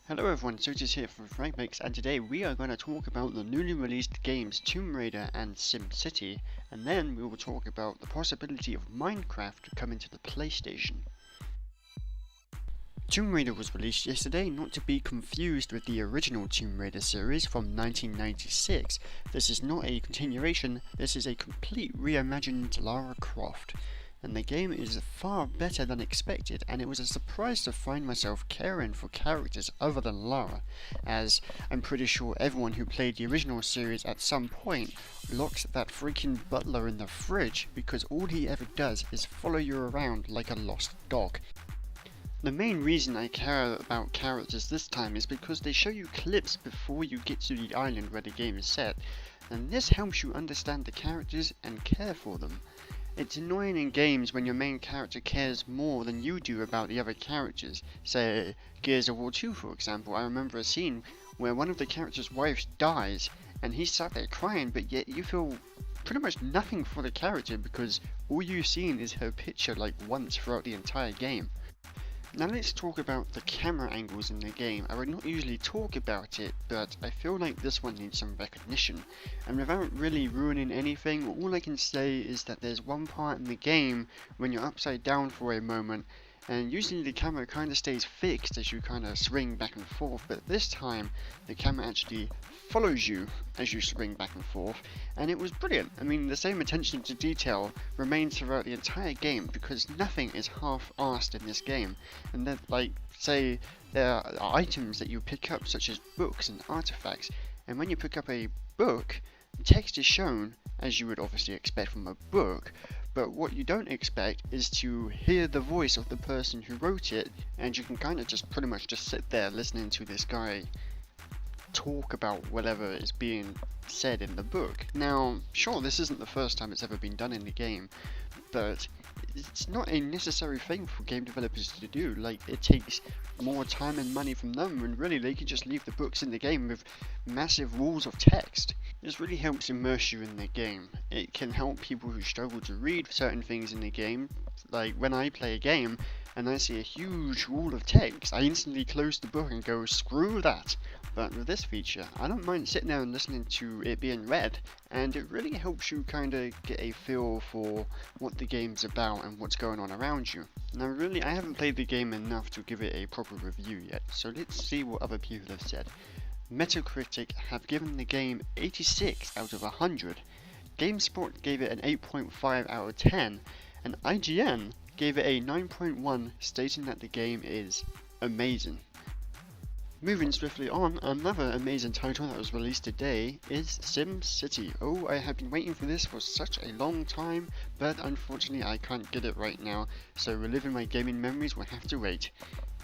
Hello everyone, so just here from Fragmix, and today we are going to talk about the newly released games Tomb Raider and SimCity, and then we will talk about the possibility of Minecraft coming to the PlayStation. Tomb Raider was released yesterday, not to be confused with the original Tomb Raider series from 1996. This is not a continuation, this is a complete reimagined Lara Croft. And the game is far better than expected, and it was a surprise to find myself caring for characters other than Lara, as I'm pretty sure everyone who played the original series at some point locked that freaking butler in the fridge because all he ever does is follow you around like a lost dog. The main reason I care about characters this time is because they show you clips before you get to the island where the game is set, and this helps you understand the characters and care for them. It's annoying in games when your main character cares more than you do about the other characters. Say, Gears of War 2 for example. I remember a scene where one of the character's wives dies, and he's sat there crying, but yet you feel pretty much nothing for the character because all you've seen is her picture like once throughout the entire game. Now let's talk about the camera angles in the game. I would not usually talk about it, but I feel like this one needs some recognition. And without really ruining anything, all I can say is that there's one part in the game when you're upside down for a moment, and usually the camera kind of stays fixed as you kind of swing back and forth, but this time the camera actually follows you as you swing back and forth, and it was brilliant. I mean, the same attention to detail remains throughout the entire game because nothing is half-arsed in this game. And then, like, say, there are items that you pick up such as books and artifacts, and when you pick up a book, the text is shown as you would obviously expect from a book, but what you don't expect is to hear the voice of the person who wrote it, and you can kind of just pretty much just sit there listening to this guy talk about whatever is being said in the book. Now, sure, this isn't the first time it's ever been done in the game, but it's not a necessary thing for game developers to do. Like, it takes more time and money from them, and really they can just leave the books in the game with massive walls of text. This really helps immerse you in the game. It can help people who struggle to read certain things in the game. Like, when I play a game and I see a huge wall of text, I instantly close the book and go, screw that. But with this feature, I don't mind sitting there and listening to it being read, and it really helps you kind of get a feel for what the game's about and what's going on around you. Now really, I haven't played the game enough to give it a proper review yet, so let's see what other people have said. Metacritic have given the game 86 out of 100, GameSpot gave it an 8.5 out of 10, and IGN gave it a 9.1, stating that the game is amazing. Moving swiftly on, another amazing title that was released today is SimCity. Oh, I have been waiting for this for such a long time, but unfortunately I can't get it right now, so reliving my gaming memories will have to wait.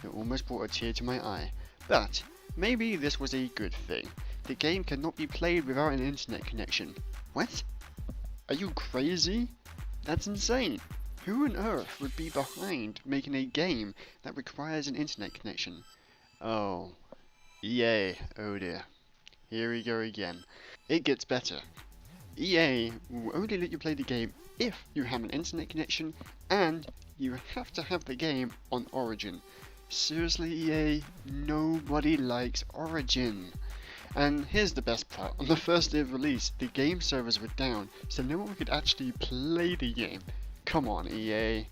It almost brought a tear to my eye. But maybe this was a good thing. The game cannot be played without an internet connection. What? Are you crazy? That's insane. Who on earth would be behind making a game that requires an internet connection? Oh. EA, oh dear. Here we go again. It gets better. EA will only let you play the game if you have an internet connection, and you have to have the game on Origin. Seriously, EA, nobody likes Origin. And here's the best part, on the first day of release, the game servers were down, so no one could actually play the game. Come on, EA.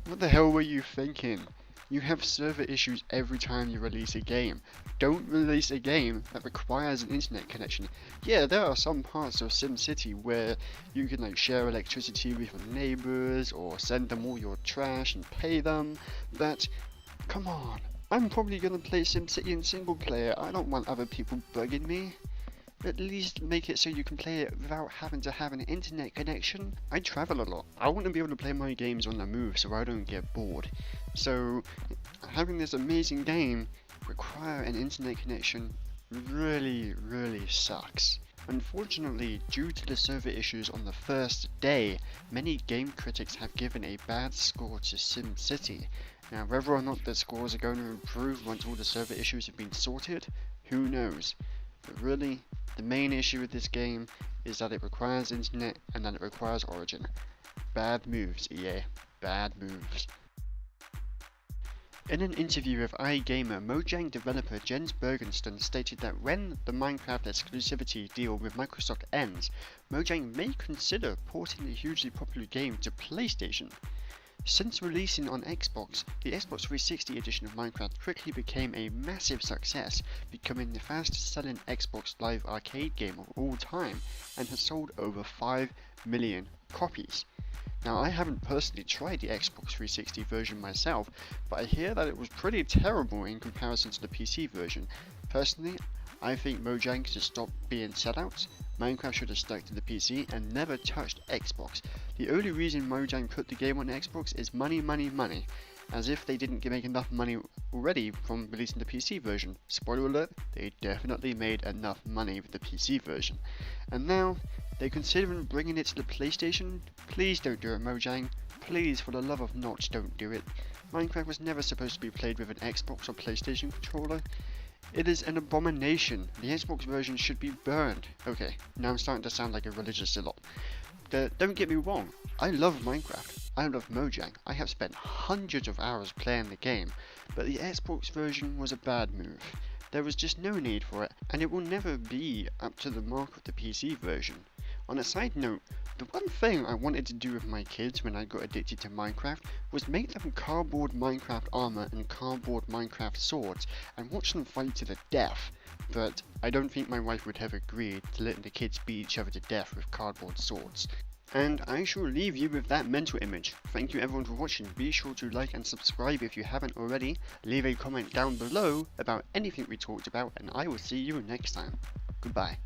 What the hell were you thinking? You have server issues every time you release a game. Don't release a game that requires an internet connection. Yeah, there are some parts of SimCity where you can like share electricity with your neighbors or send them all your trash and pay them, but come on. I'm probably gonna play SimCity in single player. I don't want other people bugging me. At least make it so you can play it without having to have an internet connection. I travel a lot. I want to be able to play my games on the move so I don't get bored. So having this amazing game require an internet connection really sucks. Unfortunately, due to the server issues on the first day, many game critics have given a bad score to SimCity. Now whether or not the scores are going to improve once all the server issues have been sorted, who knows. But really, the main issue with this game is that it requires internet and that it requires Origin. Bad moves, EA. Bad moves. In an interview with iGamer, Mojang developer Jens Bergensten stated that when the Minecraft exclusivity deal with Microsoft ends, Mojang may consider porting the hugely popular game to PlayStation. Since releasing on Xbox, the Xbox 360 edition of Minecraft quickly became a massive success, becoming the fastest selling Xbox Live arcade game of all time, and has sold over 5 million copies. Now, I haven't personally tried the Xbox 360 version myself, but I hear that it was pretty terrible in comparison to the PC version. Personally, I think Mojang should stop being sellouts. Minecraft should have stuck to the PC and never touched Xbox. The only reason Mojang put the game on Xbox is money, money, money. As if they didn't make enough money already from releasing the PC version. Spoiler alert, they definitely made enough money with the PC version. And now, they're considering bringing it to the PlayStation? Please don't do it, Mojang. Please, for the love of Notch, don't do it. Minecraft was never supposed to be played with an Xbox or PlayStation controller. It is an abomination. The Xbox version should be burned. Okay, now I'm starting to sound like a religious zealot. Don't get me wrong, I love Minecraft. I love Mojang. I have spent hundreds of hours playing the game, but the Xbox version was a bad move. There was just no need for it, and it will never be up to the mark of the PC version. On a side note, the one thing I wanted to do with my kids when I got addicted to Minecraft was make them cardboard Minecraft armor and cardboard Minecraft swords and watch them fight to the death. But I don't think my wife would have agreed to letting the kids beat each other to death with cardboard swords. And I shall leave you with that mental image. Thank you everyone for watching. Be sure to like and subscribe if you haven't already. Leave a comment down below about anything we talked about, and I will see you next time. Goodbye.